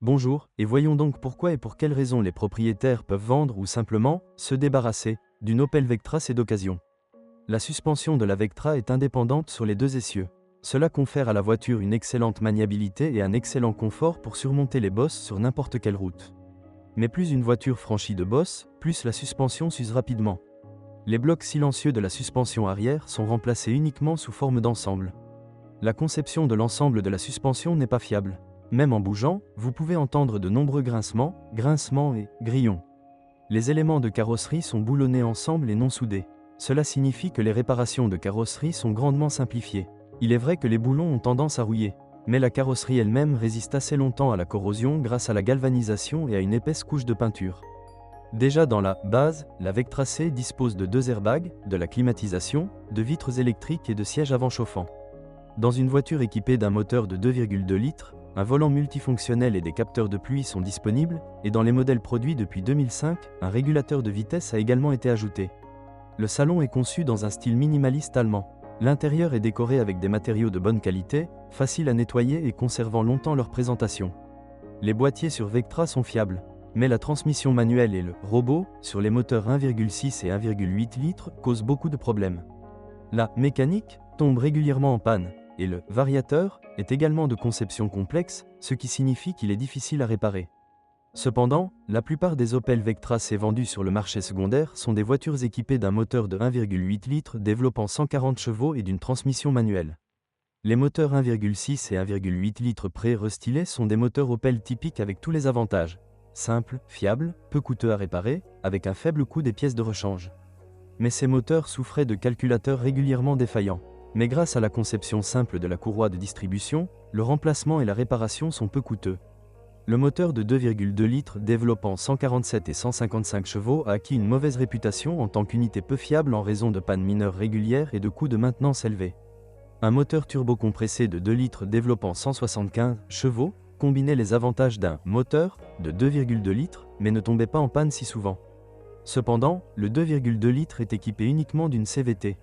Bonjour, et voyons donc pourquoi et pour quelles raisons les propriétaires peuvent vendre ou simplement se débarrasser d'une Opel Vectra C d'occasion. La suspension de la Vectra est indépendante sur les deux essieux. Cela confère à la voiture une excellente maniabilité et un excellent confort pour surmonter les bosses sur n'importe quelle route. Mais plus une voiture franchit de bosses, plus la suspension s'use rapidement. Les blocs silencieux de la suspension arrière sont remplacés uniquement sous forme d'ensemble. La conception de l'ensemble de la suspension n'est pas fiable. Même en bougeant, vous pouvez entendre de nombreux grincements et grillons. Les éléments de carrosserie sont boulonnés ensemble et non soudés. Cela signifie que les réparations de carrosserie sont grandement simplifiées. Il est vrai que les boulons ont tendance à rouiller, mais la carrosserie elle-même résiste assez longtemps à la corrosion grâce à la galvanisation et à une épaisse couche de peinture. Déjà dans la base, la Vectra C dispose de 2 airbags, de la climatisation, de vitres électriques et de sièges avant chauffants. Dans une voiture équipée d'un moteur de 2,2 litres, un volant multifonctionnel et des capteurs de pluie sont disponibles, et dans les modèles produits depuis 2005, un régulateur de vitesse a également été ajouté. Le salon est conçu dans un style minimaliste allemand. L'intérieur est décoré avec des matériaux de bonne qualité, faciles à nettoyer et conservant longtemps leur présentation. Les boîtiers sur Vectra sont fiables, mais la transmission manuelle et le robot, sur les moteurs 1,6 et 1,8 litres, causent beaucoup de problèmes. La mécanique tombe régulièrement en panne, et le variateur est également de conception complexe, ce qui signifie qu'il est difficile à réparer. Cependant, la plupart des Opel Vectra C vendus sur le marché secondaire sont des voitures équipées d'un moteur de 1,8 litres développant 140 chevaux et d'une transmission manuelle. Les moteurs 1,6 et 1,8 litres pré-restylés sont des moteurs Opel typiques avec tous les avantages. Simples, fiables, peu coûteux à réparer, avec un faible coût des pièces de rechange. Mais ces moteurs souffraient de calculateurs régulièrement défaillants. Mais grâce à la conception simple de la courroie de distribution, le remplacement et la réparation sont peu coûteux. Le moteur de 2,2 litres développant 147 et 155 chevaux a acquis une mauvaise réputation en tant qu'unité peu fiable en raison de pannes mineures régulières et de coûts de maintenance élevés. Un moteur turbo-compressé de 2 litres développant 175 chevaux combinait les avantages d'un moteur de 2,2 litres mais ne tombait pas en panne si souvent. Cependant, le 2,2 litres est équipé uniquement d'une CVT.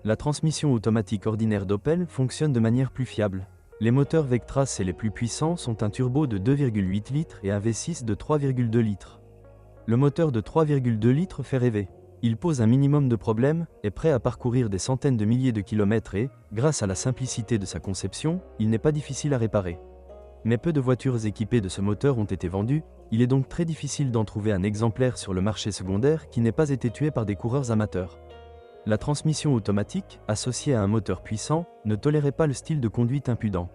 La transmission automatique ordinaire d'Opel fonctionne de manière plus fiable. Les moteurs Vectra C les plus puissants sont un turbo de 2,8 litres et un V6 de 3,2 litres. Le moteur de 3,2 litres fait rêver. Il pose un minimum de problèmes, est prêt à parcourir des centaines de milliers de kilomètres et, grâce à la simplicité de sa conception, il n'est pas difficile à réparer. Mais peu de voitures équipées de ce moteur ont été vendues, il est donc très difficile d'en trouver un exemplaire sur le marché secondaire qui n'ait pas été tué par des coureurs amateurs. La transmission automatique, associée à un moteur puissant, ne tolérait pas le style de conduite impudent.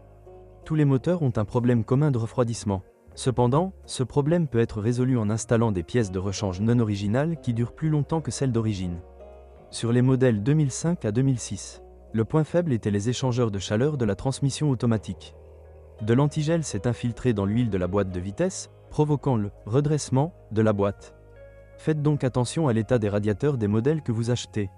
Tous les moteurs ont un problème commun de refroidissement. Cependant, ce problème peut être résolu en installant des pièces de rechange non originales qui durent plus longtemps que celles d'origine. Sur les modèles 2005 à 2006, le point faible était les échangeurs de chaleur de la transmission automatique. De l'antigel s'est infiltré dans l'huile de la boîte de vitesse, provoquant le redressement de la boîte. Faites donc attention à l'état des radiateurs des modèles que vous achetez.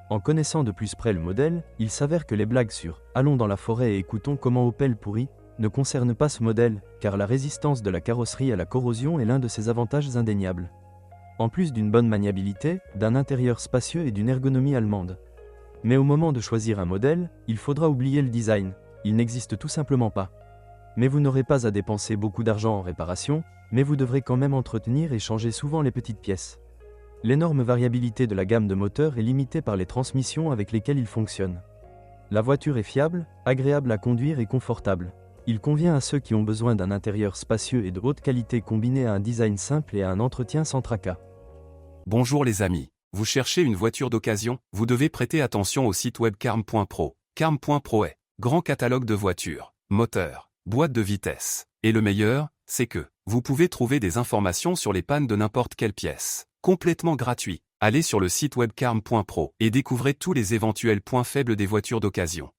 En connaissant de plus près le modèle, il s'avère que les blagues sur « allons dans la forêt et écoutons comment Opel pourrit » ne concernent pas ce modèle, car la résistance de la carrosserie à la corrosion est l'un de ses avantages indéniables. En plus d'une bonne maniabilité, d'un intérieur spacieux et d'une ergonomie allemande. Mais au moment de choisir un modèle, il faudra oublier le design, il n'existe tout simplement pas. Mais vous n'aurez pas à dépenser beaucoup d'argent en réparation, mais vous devrez quand même entretenir et changer souvent les petites pièces. L'énorme variabilité de la gamme de moteurs est limitée par les transmissions avec lesquelles il fonctionne. La voiture est fiable, agréable à conduire et confortable. Il convient à ceux qui ont besoin d'un intérieur spacieux et de haute qualité combiné à un design simple et à un entretien sans tracas. Bonjour les amis. Vous cherchez une voiture d'occasion? Vous devez prêter attention au site web carm.pro. Carm.pro est grand catalogue de voitures, moteurs, boîtes de vitesse. Et le meilleur, c'est que vous pouvez trouver des informations sur les pannes de n'importe quelle pièce. Complètement gratuit. Allez sur le site web carm.pro et découvrez tous les éventuels points faibles des voitures d'occasion.